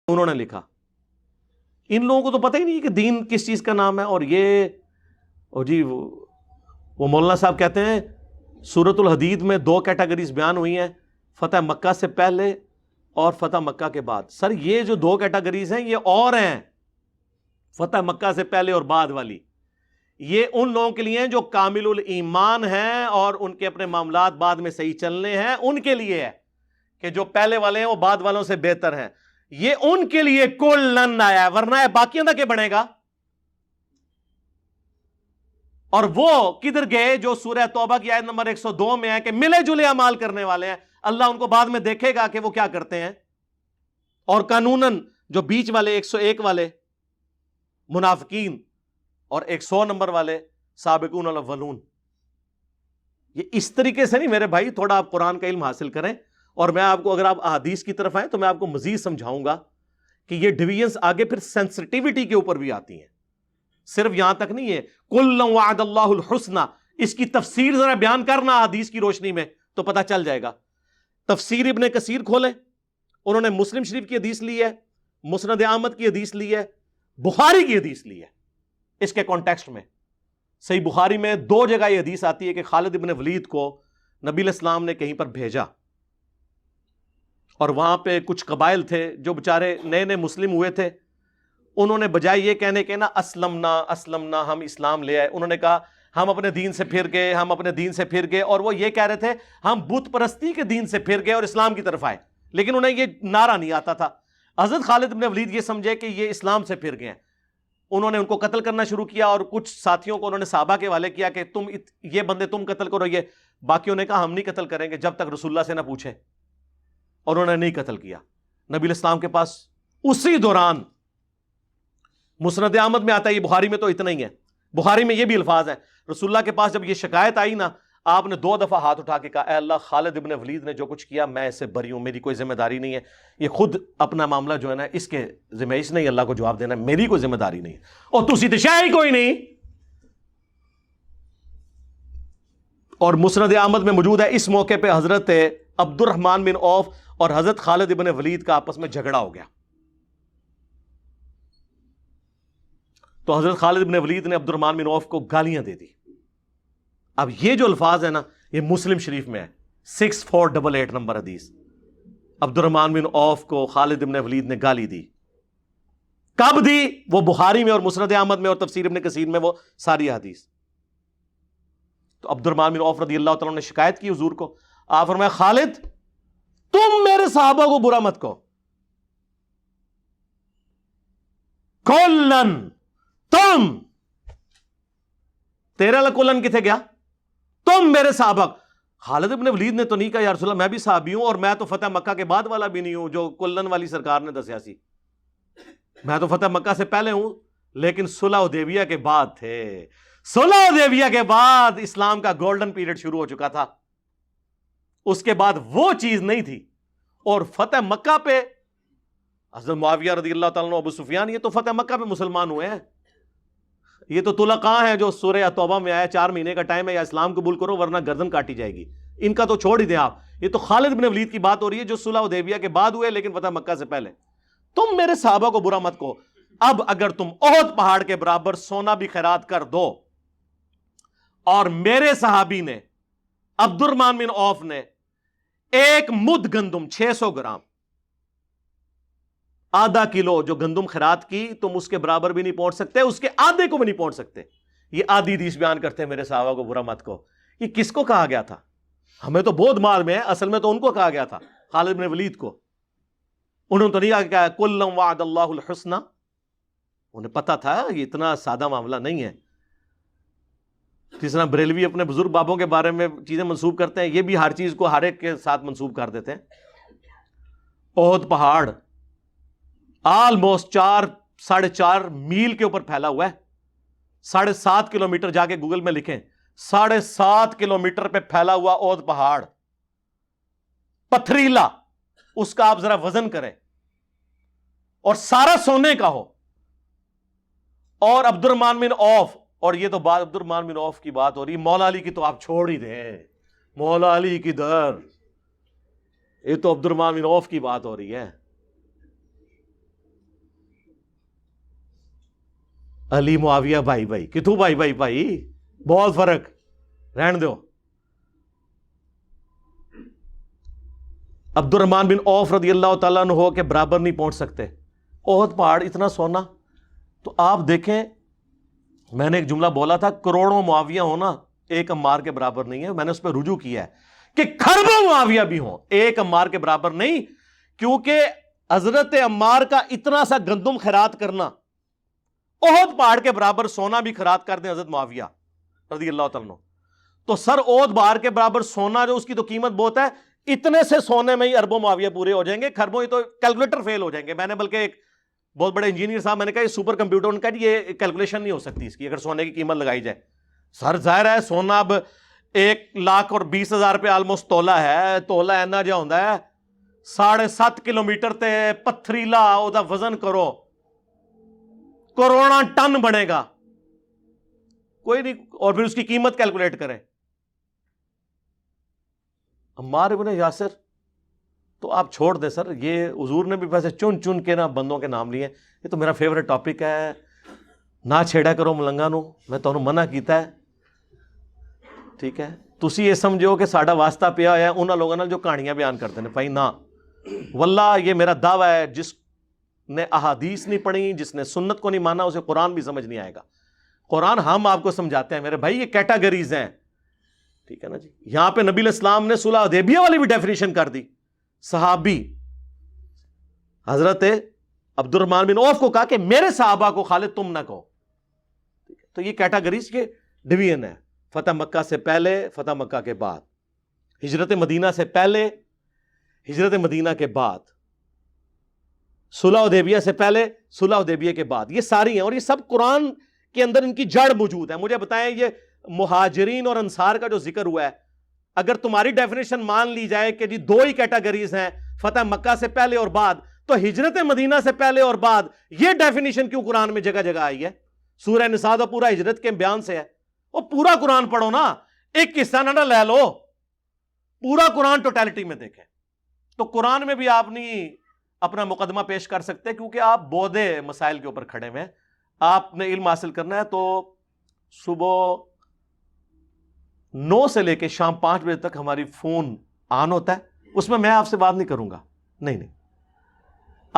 انہوں نے لکھا. ان لوگوں کو تو پتہ ہی نہیں کہ دین کس چیز کا نام ہے. اور یہ جی وہ مولانا صاحب کہتے ہیں سورۃ الحدید میں 2 کیٹیگریز بیان ہوئی ہیں، فتح مکہ سے پہلے اور فتح مکہ کے بعد. سر یہ جو 2 کیٹیگریز ہیں یہ اور ہیں، فتح مکہ سے پہلے اور بعد والی. یہ ان لوگوں کے لیے ہیں جو کامل الایمان ہیں اور ان کے اپنے معاملات بعد میں صحیح چلنے ہیں، ان کے لیے ہے کہ جو پہلے والے ہیں وہ بعد والوں سے بہتر ہیں. یہ ان کے لیے کلن آیا ہے، ورنہ ہے باقیوں کا کیا بنے گا؟ اور وہ کدھر گئے جو سورہ توبہ کی آیت نمبر 102 میں ہے کہ ملے جلے اعمال کرنے والے ہیں، اللہ ان کو بعد میں دیکھے گا کہ وہ کیا کرتے ہیں. اور قانوناً جو بیچ والے 101 والے منافقین اور 100 نمبر والے سابقون الاولون، یہ اس طریقے سے نہیں میرے بھائی. تھوڑا آپ قرآن کا علم حاصل کریں، اور میں آپ کو اگر آپ احادیث کی طرف آئیں تو میں آپ کو مزید سمجھاؤں گا کہ یہ ڈویژنز آگے پھر سینسٹیوٹی کے اوپر بھی آتی ہیں، صرف یہاں تک نہیں ہے. کُلًا وعد اللہ الحسنى، اس کی تفسیر ذرا بیان کرنا حدیث کی روشنی میں تو پتہ چل جائے گا. تفسیر ابن کثیر کھولیں، انہوں نے مسلم شریف کی حدیث لی ہے، مسند احمد کی حدیث لی ہے، بخاری کی حدیث لی ہے. اس کے کانٹیکسٹ میں صحیح بخاری میں 2 جگہ یہ حدیث آتی ہے کہ خالد ابن ولید کو نبی علیہ السلام نے کہیں پر بھیجا، اور وہاں پہ کچھ قبائل تھے جو بچارے نئے نئے مسلم ہوئے تھے. انہوں نے بجائے یہ کہنے کے نا اسلمنا ہم اسلام لے آئے، انہوں نے کہا ہم اپنے دین سے پھر گئے، ہم اپنے دین سے پھر گئے. اور وہ یہ کہہ رہے تھے ہم بت پرستی کے دین سے پھر گئے اور اسلام کی طرف آئے، لیکن انہیں یہ نعرہ نہیں آتا تھا. حضرت خالد بن ولید یہ سمجھے کہ یہ اسلام سے پھر گئے ہیں، انہوں نے ان کو قتل کرنا شروع کیا، اور کچھ ساتھیوں کو انہوں نے صحابہ کے حوالے کیا کہ تم یہ بندے تم قتل کرو. یہ باقیوں نے کہا ہم نہیں قتل کریں گے جب تک رسول اللہ سے نہ پوچھے، اور انہوں نے نہیں قتل کیا. نبی علیہ السلام کے پاس اسی دوران مسند احمد میں آتا ہے، یہ بخاری میں تو اتنا ہی ہے، بخاری میں یہ بھی الفاظ ہیں، رسول اللہ کے پاس جب یہ شکایت آئی نا، آپ نے 2 دفعہ ہاتھ اٹھا کے کہا اے اللہ خالد ابن ولید نے جو کچھ کیا میں اس سے بری ہوں، میری کوئی ذمہ داری نہیں ہے، یہ خود اپنا معاملہ جو ہے نا اس کے ذمہ، اس نے اللہ کو جواب دینا، میری کوئی ذمہ داری نہیں ہے، اور تسی تو شے ہی کوئی نہیں. اور مسند احمد میں موجود ہے اس موقع پہ حضرت عبد الرحمن بن عوف اور حضرت خالد ابن ولید کا آپس میں جھگڑا ہو گیا. تو حضرت خالد ابن ولید نے عبد الرحمن بن عوف کو گالیاں دے دی. اب یہ جو الفاظ ہے نا یہ مسلم شریف میں ہے، 6488 نمبر حدیث. عبد الرحمن بن عوف کو خالد ابن ولید نے گالی دی. کب دی؟ وہ بخاری میں اور مسند احمد میں اور تفسیر ابن کثیر میں وہ ساری حدیث. تو عبد الرحمن بن عوف رضی اللہ تعالیٰ نے شکایت کی حضور کو. آپ فرمایا خالد تم میرے صحابہ کو برا مت کہو، کلن تم، تیرا کلن کتنے گیا؟ تم میرے صحابہ. خالد ابن ولید نے تو نہیں کہا یا رسول اللہ میں بھی صحابی ہوں، اور میں تو فتح مکہ کے بعد والا بھی نہیں ہوں جو کلن والی سرکار نے دسیا سی، میں تو فتح مکہ سے پہلے ہوں، لیکن صلح حدیبیہ کے بعد تھے. صلح حدیبیہ کے بعد اسلام کا گولڈن پیریڈ شروع ہو چکا تھا، اس کے بعد وہ چیز نہیں تھی. اور فتح مکہ پہ حضرت معاویہ رضی اللہ تعالیٰ عنہ، ابو سفیان، یہ تو فتح مکہ پہ مسلمان ہوئے ہیں. یہ تو طلقاء ہیں جو سورہ توبہ میں آیا 4 مہینے کا ٹائم ہے، یا اسلام قبول کرو ورنہ گردن کاٹی جائے گی. ان کا تو چھوڑ ہی دیں آپ، یہ تو خالد بن ولید کی بات ہو رہی ہے جو صلح حدیبیہ کے بعد ہوئے لیکن فتح مکہ سے پہلے. تم میرے صحابہ کو برا مت کہو. اب اگر تم احد پہاڑ کے برابر سونا بھی خیرات کر دو، اور میرے صحابی نے عبد الرحمن بن عوف نے 1 مد گندم 600 گرام، آدھا کلو جو گندم خیرات کی، تم اس کے برابر بھی نہیں پہنچ سکتے، اس کے آدھے کو بھی نہیں پہنچ سکتے. یہ آدھی حدیث بیان کرتے ہیں میرے صحابہ کو برا مت کہو. یہ کس کو کہا گیا تھا؟ ہمیں تو بہت مال میں ہے، اصل میں تو ان کو کہا گیا تھا، خالد بن ولید کو. انہوں نے تو نہیں کہا کُلًا وعد اللہ الحسنى، انہیں پتا تھا یہ اتنا سادہ معاملہ نہیں ہے. جس طرح بریلوی اپنے بزرگ بابوں کے بارے میں چیزیں منسوب کرتے ہیں، یہ بھی ہر چیز کو ہر ایک کے ساتھ منسوب کر دیتے ہیں. احد پہاڑ آلموسٹ 4.5 میل کے اوپر پھیلا ہوا ہے. 7.5 کلومیٹر، جا کے گوگل میں لکھیں 7.5 کلومیٹر پہ پھیلا ہوا احد پہاڑ پتھریلا، اس کا آپ ذرا وزن کریں، اور سارا سونے کا ہو. اور عبد الرحمن بن عوف، اور یہ تو بات عبد الرحمن بن عوف کی بات ہو رہی ہے، مولا علی کی تو آپ چھوڑ ہی دیں، مولا علی کی در، یہ تو عبد الرحمن بن عوف کی بات ہو رہی ہے. علی معاویہ بھائی بھائی کتوں بھائی بھائی بھائی بہت فرق رہن دو. عبد الرحمن بن عوف رضی اللہ تعالیٰ عنہ کے برابر نہیں پہنچ سکتے. احد پہاڑ اتنا سونا. تو آپ دیکھیں میں نے ایک جملہ بولا تھا کروڑوں معاویہ ہونا ایک عمار کے برابر نہیں ہے. میں نے اس پہ رجوع کیا ہے کہ کھربوں معاویہ بھی ہوں ایک عمار کے برابر نہیں, کیونکہ حضرت عمار کا اتنا سا گندم خیرات کرنا احد پہاڑ کے برابر سونا بھی خیرات کر دیں حضرت معاویہ رضی اللہ تعالیٰ عنہ, تو سر احد پہاڑ کے برابر سونا جو اس کی تو قیمت بہت ہے, اتنے سے سونے میں ہی اربوں معاویہ پورے ہو جائیں گے, کھربوں ہی تو کیلکولیٹر فیل ہو جائیں گے. میں نے بلکہ ایک بہت بڑے انجینئر صاحب میں نے کہا یہ سپر کمپیوٹر, ان کا یہ کیلکولیشن نہیں ہو سکتی اس کی اگر سونے کی قیمت لگائی جائے. سر ظاہر ہے سونا اب 1,20,000 پہ آلموسٹ تولا ہے, تولا اینا جا ہوتا ہے 7.5 کلومیٹر تے پتھریلا او دا وزن کرو کروڑا ٹن بنے گا کوئی نہیں, اور پھر اس کی قیمت کیلکولیٹ کریں. عمار ابن یاسر تو آپ چھوڑ دیں سر, یہ حضور نے بھی ویسے چن چن کے نا بندوں کے نام لیے. یہ تو میرا فیوریٹ ٹاپک ہے, نہ چھیڑا کرو ملنگا نو, میں تمہیں منع کیتا ہے. ٹھیک ہے, تسی یہ سمجھو کہ ساڈا واسطہ پیا ہوا ہے انہاں لوگوں نال جو کہانیاں بیان کرتے ہیں. بھائی نہ, واللہ یہ میرا دعویٰ ہے جس نے احادیث نہیں پڑھی, جس نے سنت کو نہیں مانا, اسے قرآن بھی سمجھ نہیں آئے گا. قرآن ہم آپ کو سمجھاتے ہیں میرے بھائی, یہ کیٹاگریز ہیں. ٹھیک ہے نا جی. یہاں پہ نبی علیہ السلام نے صلح حدیبیہ والی بھی ڈیفینیشن کر دی. صحابی حضرت عبد الرحمن بن عوف کو کہا کہ میرے صحابہ کو خالد تم نہ کہو. تو یہ کیٹاگریز کے ڈویژن ہے. فتح مکہ سے پہلے, فتح مکہ کے بعد, ہجرت مدینہ سے پہلے, ہجرت مدینہ کے بعد, صلح حدیبیہ سے پہلے, صلح حدیبیہ کے بعد. یہ ساری ہیں اور یہ سب قرآن کے اندر ان کی جڑ موجود ہے. مجھے بتائیں یہ مہاجرین اور انصار کا جو ذکر ہوا ہے, اگر تمہاری ڈیفینیشن مان لی جائے کہ جی 2 ہی کیٹاگریز ہیں فتح مکہ سے پہلے اور بعد, تو ہجرت مدینہ سے پہلے اور بعد یہ ڈیفینیشن کیوں قرآن میں جگہ جگہ آئی ہے؟ سورہ نساء تو پورا ہجرت کے بیان سے ہے. وہ پورا قرآن پڑھو نا, ایک قصہ نہ لے لو, پورا قرآن ٹوٹیلٹی میں دیکھیں. تو قرآن میں بھی آپ نہیں اپنا مقدمہ پیش کر سکتے کیونکہ آپ بودے مسائل کے اوپر کھڑے ہوئے ہیں. آپ نے علم حاصل کرنا ہے تو صبح 9 سے لے کے شام 5 بجے تک ہماری فون آن ہوتا ہے, اس میں آپ سے بات نہیں کروں گا. نہیں